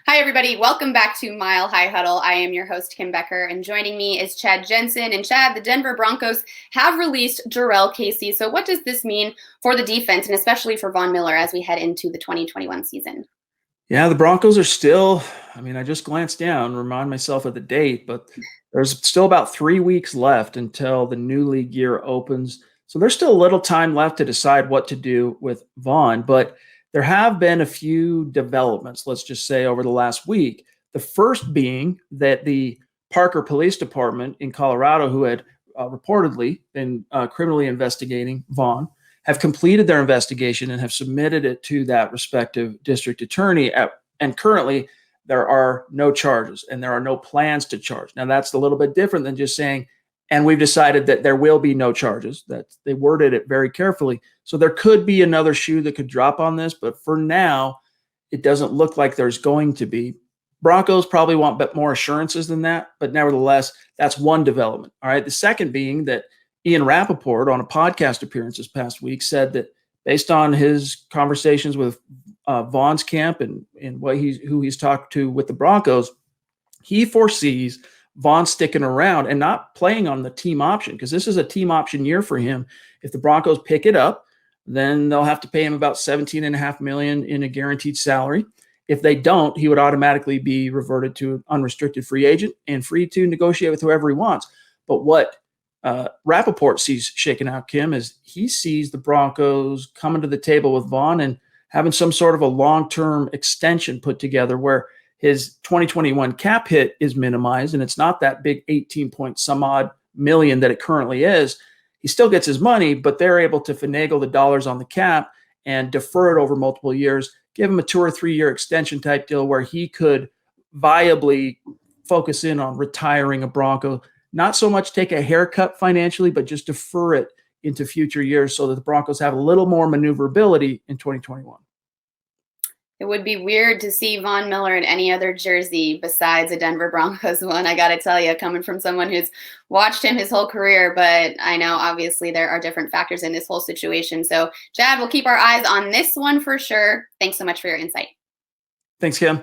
Hi, everybody. Welcome back to Mile High Huddle. I am your host, Kim Becker, and joining me is Chad Jensen. And Chad, the Denver Broncos have released Jurrell Casey. So what does this mean for the defense and especially for Von Miller as we head into the 2021 season? Yeah, the Broncos are still, I just glanced down, remind myself of the date, but there's still about 3 weeks left until the new league year opens. So there's still a little time left to decide what to do with Vaughn, but there have been a few developments, let's just say, over the last week. The first being that the Parker Police Department in Colorado, who had reportedly been criminally investigating Vaughn, have completed their investigation and have submitted it to that respective district attorney. And currently, there are no charges and there are no plans to charge. Now, that's a little bit different than just saying, and we've decided that there will be no charges. That they worded it very carefully. So there could be another shoe that could drop on this, but for now, it doesn't look like there's going to be. Broncos probably want a bit more assurances than that, but nevertheless, that's one development. All right. The second being that Ian Rappaport, on a podcast appearance this past week, said that based on his conversations with Vaughn's camp and who he's talked to with the Broncos, he foresees Vaughn sticking around and not playing on the team option, because this is a team option year for him. If the Broncos pick it up, then they'll have to pay him about $17.5 million in a guaranteed salary. If they don't, he would automatically be reverted to an unrestricted free agent and free to negotiate with whoever he wants. But what Rappaport sees shaking out, Kim, is he sees the Broncos coming to the table with Vaughn and having some sort of a long-term extension put together where his 2021 cap hit is minimized and it's not that big 18 point some odd million that it currently is. He still gets his money, but they're able to finagle the dollars on the cap and defer it over multiple years, give him a 2 or 3 year extension type deal where he could viably focus in on retiring a Bronco. Not so much take a haircut financially, but just defer it into future years so that the Broncos have a little more maneuverability in 2021. It would be weird to see Von Miller in any other jersey besides a Denver Broncos one. I got to tell you, coming from someone who's watched him his whole career, but I know obviously there are different factors in this whole situation. So, Chad, we'll keep our eyes on this one for sure. Thanks so much for your insight. Thanks, Kim.